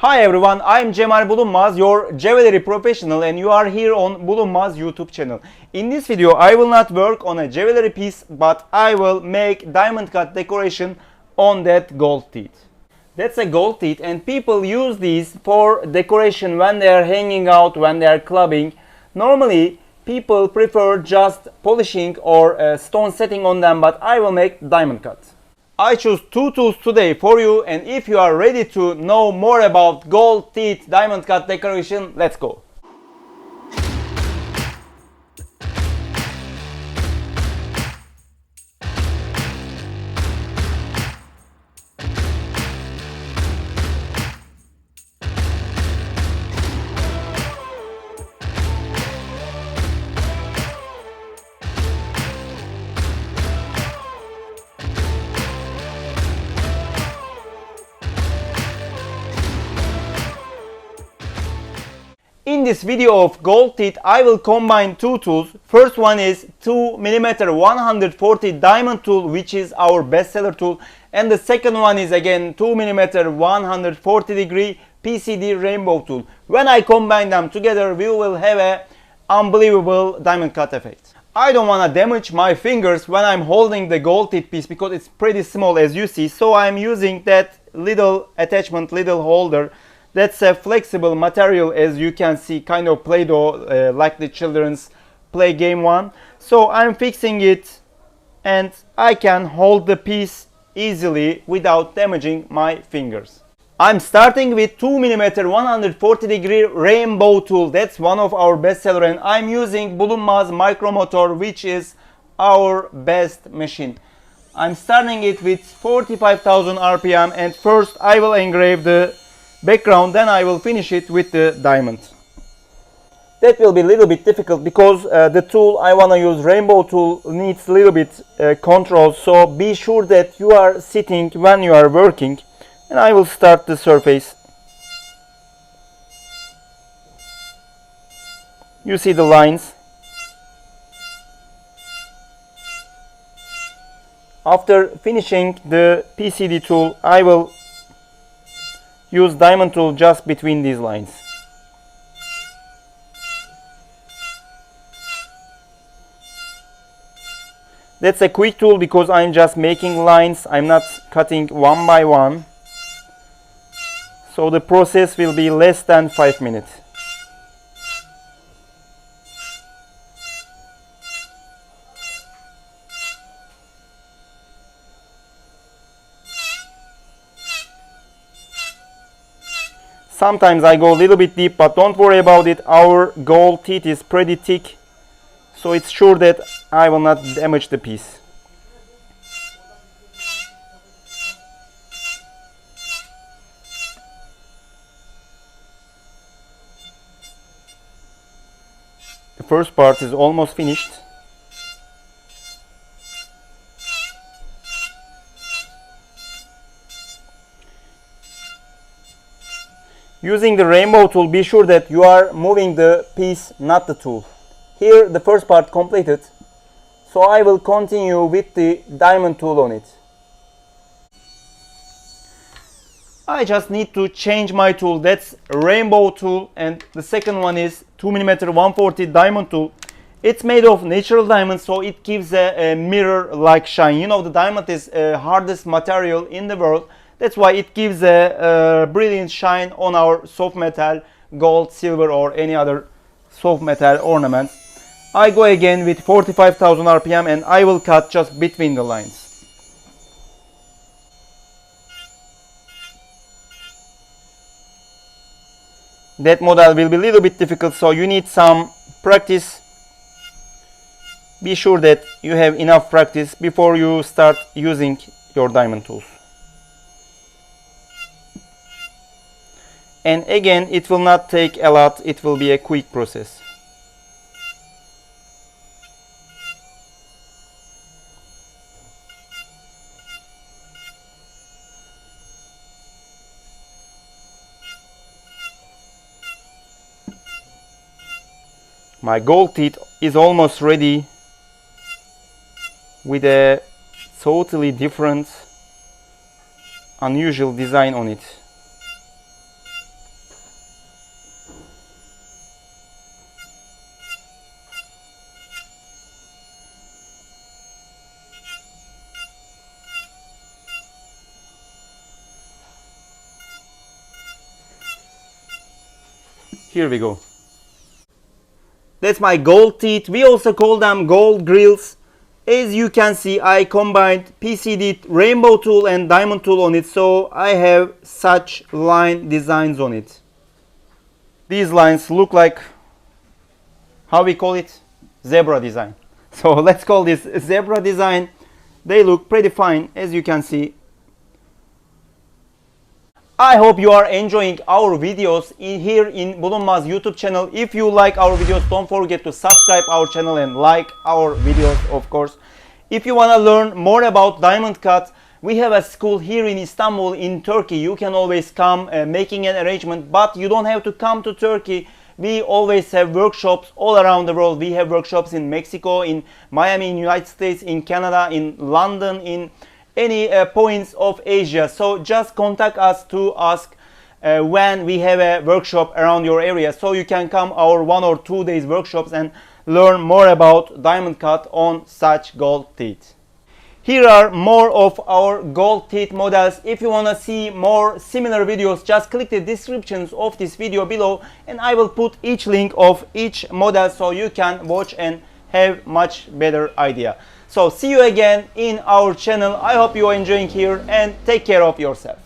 Hi everyone, I'm Cemal Bulunmaz, your jewelry professional, and you are here on Bulunmaz YouTube channel. In this video, I will not work on a jewelry piece, but I will make diamond cut decoration on that gold teeth. That's a gold teeth, and people use these for decoration when they are hanging out, when they are clubbing. Normally, people prefer just polishing or stone setting on them, but I will make diamond cut. I choose two tools today for you, and if you are ready to know more about gold teeth diamond cut decoration, let's go. In this video of gold teeth, I will combine two tools. First one is 2mm 140 diamond tool, which is our bestseller tool. And the second one is again 2mm 140 degree PCD rainbow tool. When I combine them together, we will have an unbelievable diamond cut effect. I don't want to damage my fingers when I'm holding the gold teeth piece because it's pretty small, as you see. So I'm using that little attachment, little holder. That's a flexible material, as you can see, kind of Play-Doh, like the children's play game one. So I'm fixing it and I can hold the piece easily without damaging my fingers. I'm starting with 2mm 140 degree rainbow tool. That's one of our bestseller, and I'm using Bulunmaz Micromotor, which is our best machine. I'm starting it with 45,000 RPM, and first I will engrave the background, then I will finish it with the diamond. That will be a little bit difficult because the tool I want to use, rainbow tool, needs a little bit control, so be sure that you are sitting when you are working. And I will start the surface. You see the lines. After finishing the PCD tool, I will use diamond tool just between these lines. That's a quick tool because I'm just making lines. I'm not cutting one by one. So the process will be less than 5 minutes. Sometimes I go a little bit deep, but don't worry about it. Our gold teeth is pretty thick, so it's sure that I will not damage the piece. The first part is almost finished. Using the rainbow tool, be sure that you are moving the piece, not the tool. Here the first part completed, so I will continue with the diamond tool on it. I just need to change my tool. That's rainbow tool, and the second one is 2mm 140 diamond tool. It's made of natural diamond, so it gives a mirror-like shine. You know, the diamond is the hardest material in the world. That's why it gives a brilliant shine on our soft metal, gold, silver, or any other soft metal ornament. I go again with 45,000 RPM, and I will cut just between the lines. That model will be a little bit difficult, so you need some practice. Be sure that you have enough practice before you start using your diamond tools. And again, it will not take a lot, it will be a quick process. My gold teeth is almost ready with a totally different, unusual design on it. Here we go. That's my gold teeth. We also call them gold grills. As you can see, I combined PCD rainbow tool and diamond tool on it, so I have such line designs on it. These lines look like, how we call it? Zebra design. So let's call this zebra design. They look pretty fine, as you can see. I hope you are enjoying our videos here in Bulunmaz YouTube channel. If you like our videos, don't forget to subscribe our channel and like our videos, of course. If you want to learn more about diamond cut, we have a school here in Istanbul in Turkey. You can always come making an arrangement, but you don't have to come to Turkey. We always have workshops all around the world. We have workshops in Mexico, in Miami, in United States, in Canada, in London, in any points of Asia. So just contact us to ask when we have a workshop around your area, so you can come our 1 or 2 days workshops and learn more about diamond cut on such gold teeth. Here are more of our gold teeth models. If you want to see more similar videos, just click the descriptions of this video below and I will put each link of each model so you can watch and have much better idea. So see you again in our channel. I hope you are enjoying here and take care of yourself.